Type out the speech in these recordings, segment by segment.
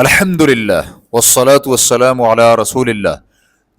الحمدللہ والصلاة والسلام علی رسول اللہ۔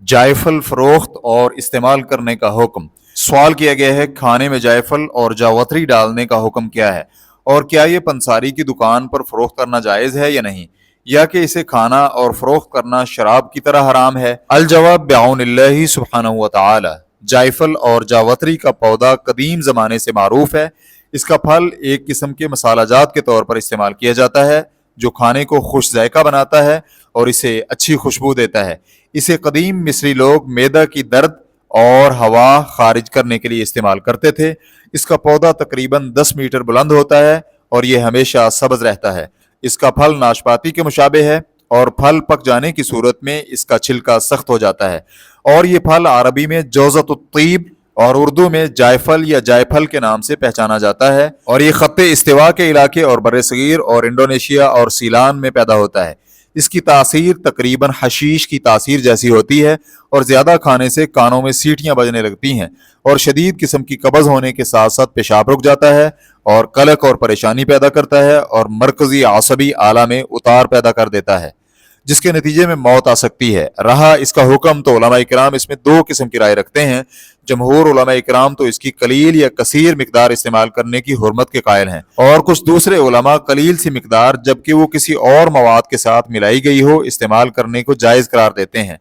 جائفل فروخت اور استعمال کرنے کا حکم۔ سوال کیا گیا ہے کھانے میں جائفل اور جاوتری ڈالنے کا حکم کیا ہے، اور کیا یہ پنساری کی دکان پر فروخت کرنا جائز ہے یا نہیں، یا کہ اسے کھانا اور فروخت کرنا شراب کی طرح حرام ہے؟ الجواب بعون اللہ سبحانہ وتعالی۔ جائفل اور جاوتری کا پودا قدیم زمانے سے معروف ہے۔ اس کا پھل ایک قسم کے مسالہ جات کے طور پر استعمال کیا جاتا ہے جو کھانے کو خوش ذائقہ بناتا ہے اور اسے اچھی خوشبو دیتا ہے۔ اسے قدیم مصری لوگ معدہ کی درد اور ہوا خارج کرنے کے لیے استعمال کرتے تھے۔ اس کا پودا تقریباً 10 میٹر بلند ہوتا ہے اور یہ ہمیشہ سبز رہتا ہے۔ اس کا پھل ناشپاتی کے مشابہ ہے اور پھل پک جانے کی صورت میں اس کا چھلکا سخت ہو جاتا ہے، اور یہ پھل عربی میں جوزۃ الطیب اور اردو میں جائفل یا جائفل کے نام سے پہچانا جاتا ہے، اور یہ خط استوا کے علاقے اور برصغیر اور انڈونیشیا اور سیلان میں پیدا ہوتا ہے۔ اس کی تاثیر تقریباً حشیش کی تاثیر جیسی ہوتی ہے، اور زیادہ کھانے سے کانوں میں سیٹیاں بجنے لگتی ہیں، اور شدید قسم کی قبض ہونے کے ساتھ ساتھ پیشاب رک جاتا ہے اور قلق اور پریشانی پیدا کرتا ہے، اور مرکزی عصبی آلہ میں اتار پیدا کر دیتا ہے جس کے نتیجے میں موت آ سکتی ہے۔ رہا اس کا حکم تو علماء کرام اس میں 2 قسم کی رائے رکھتے ہیں۔ جمہور علماء کرام تو اس کی قلیل یا کثیر مقدار استعمال کرنے کی حرمت کے قائل ہیں، اور کچھ دوسرے علماء قلیل سی مقدار جبکہ وہ کسی اور مواد کے ساتھ ملائی گئی ہو استعمال کرنے کو جائز قرار دیتے ہیں۔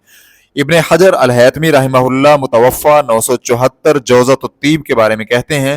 ابن حجر الہیتمی رحمہ اللہ متوفی 974 جوزۃ الطیب کے بارے میں کہتے ہیں،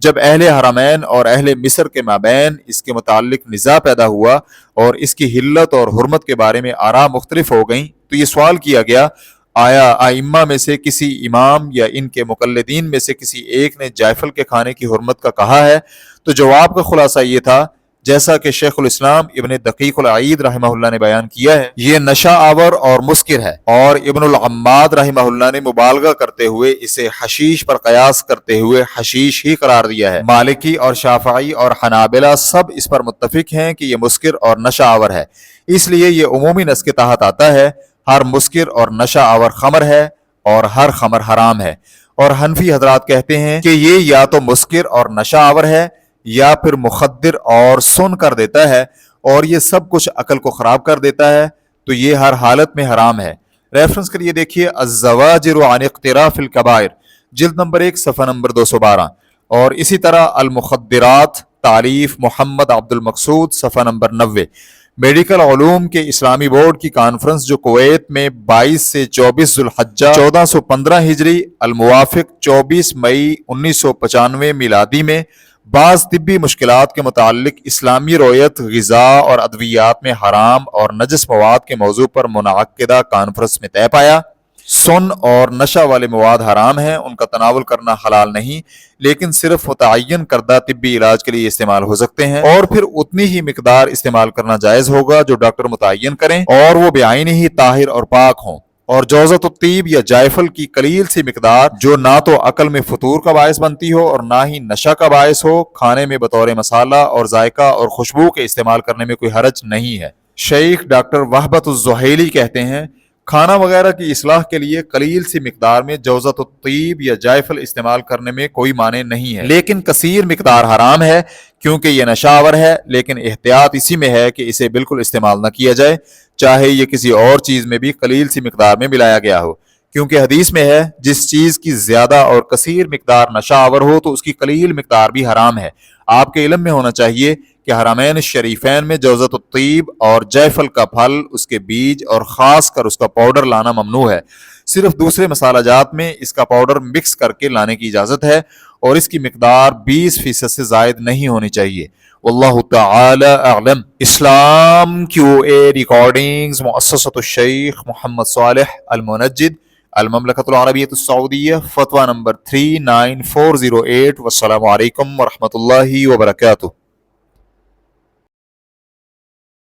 جب اہل حرمین اور اہل مصر کے مابین اس کے متعلق نزاع پیدا ہوا اور اس کی حلت اور حرمت کے بارے میں آراء مختلف ہو گئیں تو یہ سوال کیا گیا، آیا ائمہ میں سے کسی امام یا ان کے مقلدین میں سے کسی ایک نے جائفل کے کھانے کی حرمت کا کہا ہے؟ تو جواب کا خلاصہ یہ تھا، جیسا کہ شیخ الاسلام ابن دقیق العید رحمہ اللہ نے بیان کیا ہے، یہ نشہ آور اور مسکر ہے، اور ابن العماد رحمہ اللہ نے مبالغہ کرتے ہوئے اسے حشیش پر قیاس کرتے ہوئے حشیش ہی قرار دیا ہے۔ مالکی اور شافعی اور حنابلہ سب اس پر متفق ہیں کہ یہ مسکر اور نشہ آور ہے، اس لیے یہ عمومی نص کے تحت آتا ہے، ہر مسکر اور نشہ آور خمر ہے اور ہر خمر حرام ہے۔ اور حنفی حضرات کہتے ہیں کہ یہ یا تو مسکر اور نشہ آور ہے یا پھر مخدر اور سن کر دیتا ہے، اور یہ سب کچھ عقل کو خراب کر دیتا ہے، تو یہ ہر حالت میں حرام ہے۔ ریفرنس کے لیے دیکھیے الزواجر عن اقتراف الکبائر، جلد نمبر 1 صفحہ نمبر 212، اور اسی طرح المخدرات تالیف محمد عبد المقصود صفحہ نمبر 90۔ میڈیکل علوم کے اسلامی بورڈ کی کانفرنس جو کویت میں 22 سے 24 ذوالحجہ 1415 ہجری الموافق 24 مئی 1995 میلادی میں بعض طبی مشکلات کے متعلق اسلامی رویت غذا اور ادویات میں حرام اور نجس مواد کے موضوع پر منعقدہ کانفرنس میں طے پایا، سن اور نشہ والے مواد حرام ہیں، ان کا تناول کرنا حلال نہیں، لیکن صرف متعین کردہ طبی علاج کے لیے استعمال ہو سکتے ہیں، اور پھر اتنی ہی مقدار استعمال کرنا جائز ہوگا جو ڈاکٹر متعین کریں، اور وہ بعین ہی طاہر اور پاک ہوں۔ اور جوزۃ الطیب یا جائفل کی قلیل سی مقدار جو نہ تو عقل میں فطور کا باعث بنتی ہو اور نہ ہی نشہ کا باعث ہو، کھانے میں بطور مسالہ اور ذائقہ اور خوشبو کے استعمال کرنے میں کوئی حرج نہیں ہے۔ شیخ ڈاکٹر وہبت الزحیلی کہتے ہیں، کھانا وغیرہ کی اصلاح کے لیے قلیل سی مقدار میں جوزۃ الطیب یا جائفل استعمال کرنے میں کوئی مانع نہیں ہے، لیکن کثیر مقدار حرام ہے کیونکہ یہ نشہ آور ہے، لیکن احتیاط اسی میں ہے کہ اسے بالکل استعمال نہ کیا جائے، چاہے یہ کسی اور چیز میں بھی قلیل سی مقدار میں ملایا گیا ہو، کیونکہ حدیث میں ہے جس چیز کی زیادہ اور کثیر مقدار نشہ آور ہو تو اس کی قلیل مقدار بھی حرام ہے۔ آپ کے علم میں ہونا چاہیے کہ حرمین شریفین میں جوزۃ الطیب اور جائفل کا پھل، اس کے بیج اور خاص کر اس کا پاؤڈر لانا ممنوع ہے، صرف دوسرے مسالہ جات میں اس کا پاؤڈر مکس کر کے لانے کی اجازت ہے، اور اس کی مقدار 20% سے زائد نہیں ہونی چاہیے۔ واللہ تعالی اعلم۔ اسلام QA ریکارڈنگز مؤسسۃ الشیخ محمد صالح المنجد، المملکۃ العربیہ السعودیہ، فتویٰ نمبر 39408۔ والسلام علیکم ورحمۃ اللہ وبرکاتہ۔